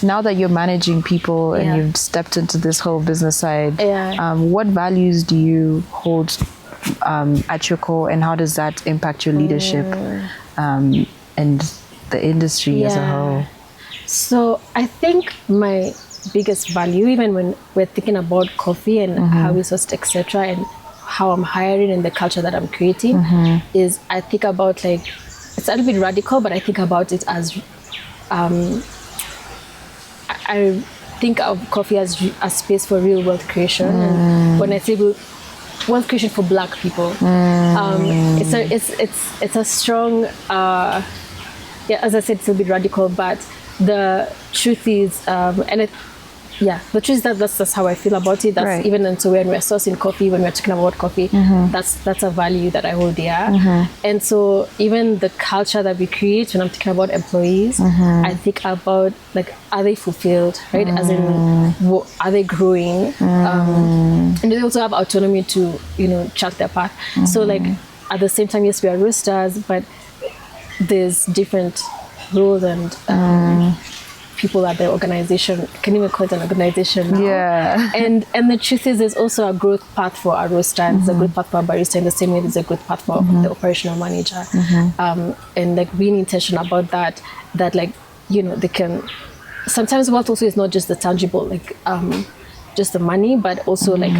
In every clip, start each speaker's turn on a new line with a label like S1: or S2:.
S1: Now that you're managing people and you've stepped into this whole business side, what values do you hold at your core, and how does that impact your leadership and the industry as a whole?
S2: So I think my biggest value, even when we're thinking about coffee and how we source, etc., and how I'm hiring and the culture that I'm creating, is I think about, like, it's a little bit radical, but I think about it as I think of coffee as a space for real wealth creation. And when I say wealth creation for Black people, it's a strong, as I said, it's a bit radical, but the truth is, the truth is that that's how I feel about it. That's even, and so when we're sourcing coffee, when we're talking about coffee, that's a value that I hold dear. And so even the culture that we create, when I'm thinking about employees, I think about, like, are they fulfilled, right? As in, are they growing? And they also have autonomy to, chart their path. So, like, at the same time, yes, we are roasters, but there's different roles and people at the organization. Can even call it an organization now. And the truth is, there's also a growth path for a roaster, and there's a growth path for a barista, in the same way there's a growth path for the operational manager. And, like, being intentional about that, like, they can, sometimes wealth also is not just the tangible, like, just the money, but also like,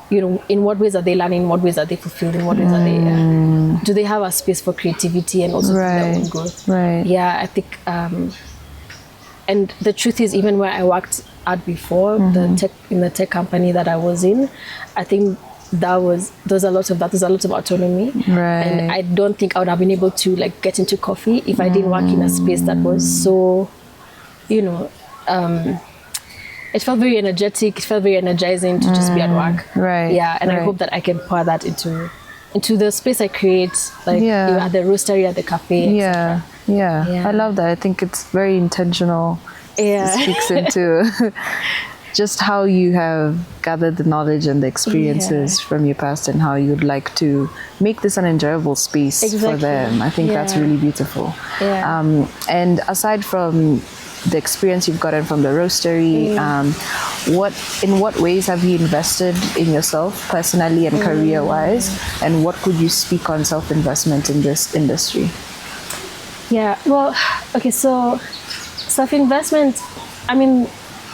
S2: in what ways are they learning, in what ways are they fulfilled, in what ways are they, do they have a space for creativity and also their own growth. I think, and the truth is, even where I worked at before, in the tech company that I was in, I think there's a lot of autonomy. And I don't think I would have been able to, like, get into coffee if I didn't work in a space that was so, it felt very energetic, it felt very energizing to just be at work. And I hope that I can pour that into the space I create, like, at the roastery, at the cafe, etc.
S1: I love that. I think it's very intentional. It speaks into just how you have gathered the knowledge and the experiences from your past, and how you'd like to make this an enjoyable space for them. I think that's really beautiful. And aside from the experience you've gotten from the roastery, in what ways have you invested in yourself personally and career-wise, and what could you speak on self-investment in this industry?
S2: Well, okay, so self-investment, I mean,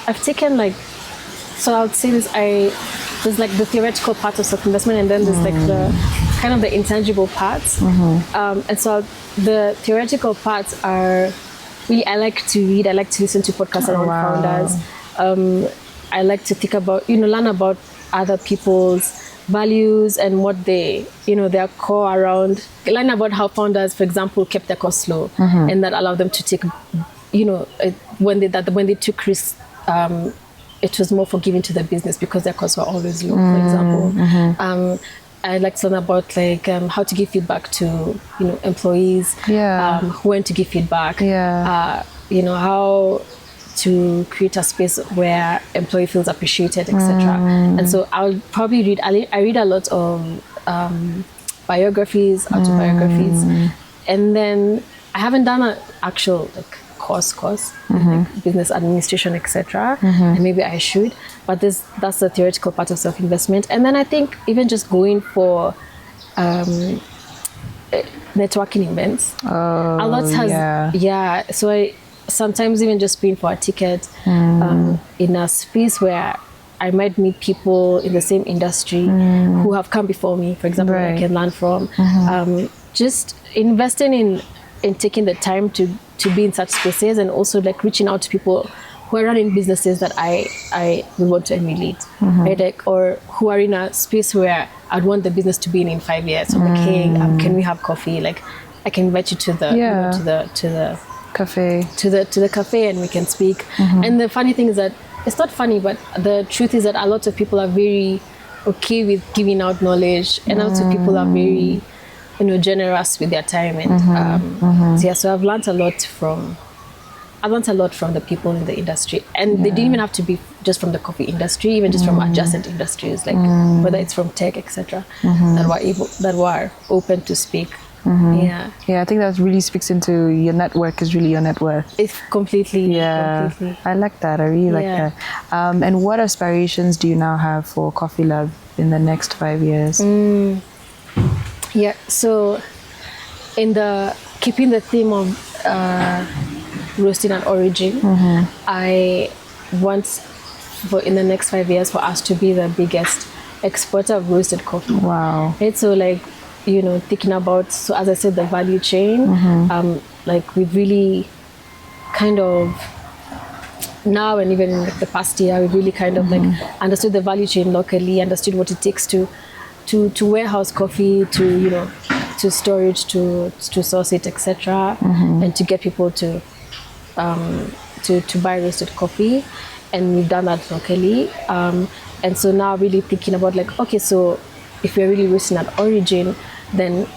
S2: I've taken, like, so I would say there's like the theoretical part of self-investment, and then there's like the kind of the intangible parts. And so the theoretical parts are really, I like to read, I like to listen to podcasts around founders. I like to think about, learn about other people's values and what they, their core around, learn about how founders, for example, kept their costs low, and that allowed them to take, when they took risks, it was more forgiving to the business because their costs were always low, for example. I like to learn about, like, how to give feedback to, employees, when to give feedback, how to create a space where employee feels appreciated, etc. And so I'll probably read a lot of biographies, autobiographies, and then I haven't done an actual, like, course like business administration, etc. And maybe I should, but that's the theoretical part of self-investment. And then I think even just going for networking events, a lot has so I sometimes even just paying for a ticket in a space where I might meet people in the same industry who have come before me, for example, I can learn from. Just investing in taking the time to be in such spaces, and also, like, reaching out to people who are running businesses that I would want to emulate, right? Like, or who are in a space where I'd want the business to be in 5 years. So I'm like, hey, can we have coffee? Like, I can invite you to the to the
S1: cafe,
S2: to the cafe, and we can speak. And the funny thing is that it's not funny, but the truth is that a lot of people are very okay with giving out knowledge, and a lot of people are very, generous with their time. And so I've learned a lot from the people in the industry, and they didn't even have to be just from the coffee industry, even just from adjacent industries, like whether it's from tech, etc. That were open to speak
S1: Yeah, I think that really speaks into your network is really your net worth.
S2: It's completely.
S1: I like that. I really like that. And what aspirations do you now have for Coffee Love in the next 5 years?
S2: Yeah, so in keeping the theme of roasting and origin, I want in the next 5 years for us to be the biggest exporter of roasted coffee.
S1: Wow.
S2: Right? So like, thinking about, so as I said, the value chain, like we've really kind of now, and even in the past year, we've really kind of like understood the value chain locally, understood what it takes to warehouse coffee, to storage, to source it, etc., and to get people to buy roasted coffee. And we've done that locally, and so now really thinking about like, okay, so if we're really roasting at origin, then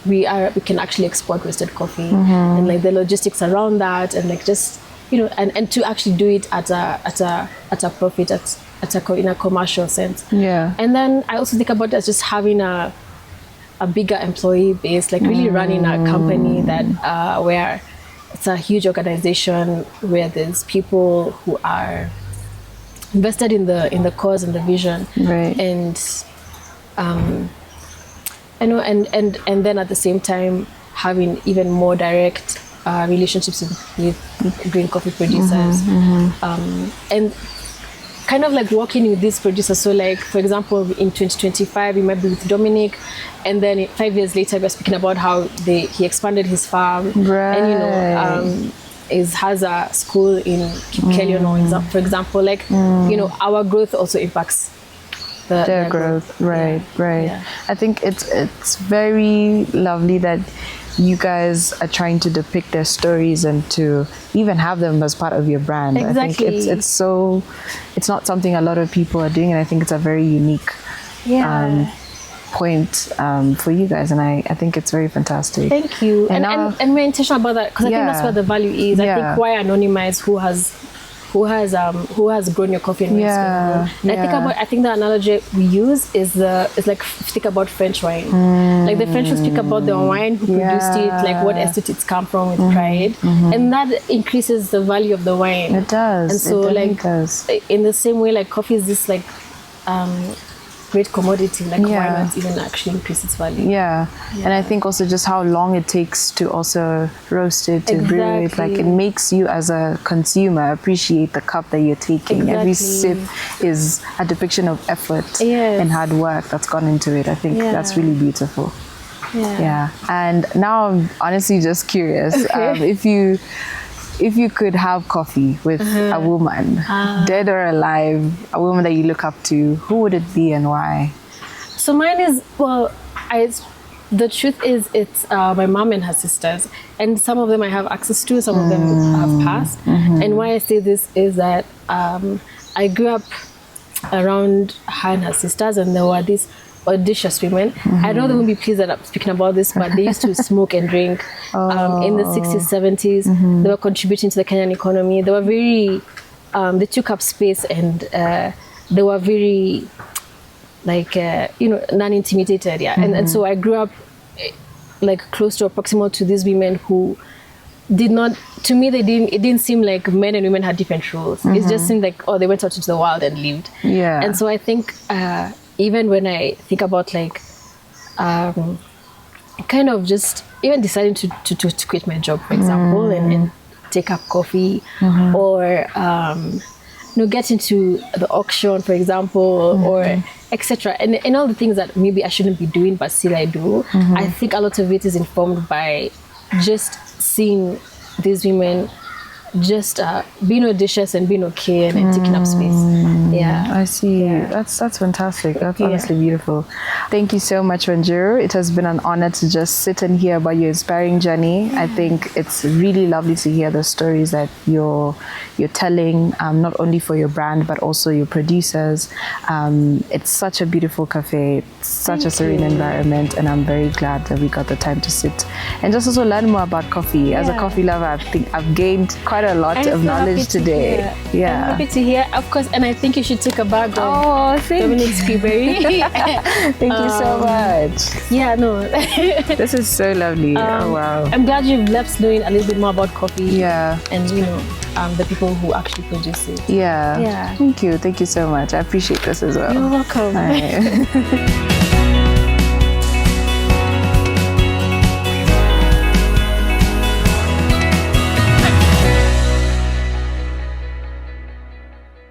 S2: we can actually export roasted coffee, and like the logistics around that, and like just and to actually do it at a profit, in a commercial sense.
S1: Yeah.
S2: And then I also think about it as just having a bigger employee base, like really running a company that where it's a huge organization where there's people who are invested in the cause and the vision,
S1: right?
S2: And and then at the same time having even more direct relationships with green coffee producers, and kind of like working with these producers. So like, for example, in 2025 we might be with Dominic, and then 5 years later we're speaking about how he expanded his farm,
S1: right.
S2: And has a school in Kenyan, for example. Like, our growth also impacts their growth.
S1: Right. Yeah. I think it's very lovely that you guys are trying to depict their stories and to even have them as part of your brand.
S2: Exactly.
S1: I think it's not something a lot of people are doing, and I think it's a very unique point for you guys, and I think it's very fantastic.
S2: Thank you. And we're intentional about that, because I think that's where the value is. I think why anonymize who has grown your coffee and I think the analogy we use is like, think about French wine. Like the French will speak about the wine, who produced it, like what estate it's come from, with pride, and that increases the value of the wine.
S1: It does.
S2: And so in the same way, like coffee is this like great commodity, like why not even actually increase its value?
S1: And I think also just how long it takes to also roast it, to brew it, like it makes you as a consumer appreciate the cup that you're taking. Every sip is a depiction of effort and hard work that's gone into it. I think that's really beautiful. And now I'm honestly just curious, if you could have coffee with a woman, dead or alive, a woman that you look up to, who would it be and why?
S2: So mine is, the truth is, it's my mom and her sisters, and some of them I have access to, some of them have passed. And why I say this is that I grew up around her and her sisters, and there were these audacious women. I know they won't be pleased that I'm speaking about this, but they used to smoke and drink in the 60s, 70s. They were contributing to the Kenyan economy. They were very, they took up space, and they were very, like, non-intimidated. And so I grew up like close to or proximal to these women who did not, to me, it didn't seem like men and women had different roles. It just seemed like, they went out into the wild and lived. And so I think, even when I think about like, kind of just even deciding to quit my job, for example, and take up coffee, or get into the auction, for example, or etc. And all the things that maybe I shouldn't be doing, but still I do. I think a lot of it is informed by just seeing these women just being audacious and being okay, and taking up space.
S1: I see. That's fantastic. That's honestly beautiful. Thank you so much, Wanjiru. It has been an honor to just sit and hear about your inspiring journey. I think it's really lovely to hear the stories that you're telling, not only for your brand but also your producers. It's such a beautiful cafe. It's such a serene environment, and I'm very glad that we got the time to sit and just also learn more about coffee. As a coffee lover, I think I've gained quite a lot of knowledge today.
S2: I'm happy to hear, of course, and I think you should take a bag of Dominic's Peaberry.
S1: Thank you so much.
S2: Yeah, no.
S1: This is so lovely. Oh, wow.
S2: I'm glad you've left knowing a little bit more about coffee.
S1: Yeah.
S2: And, you know, the people who actually produce it.
S1: Yeah. Thank you so much. I appreciate this as well.
S2: You're welcome.
S1: All right.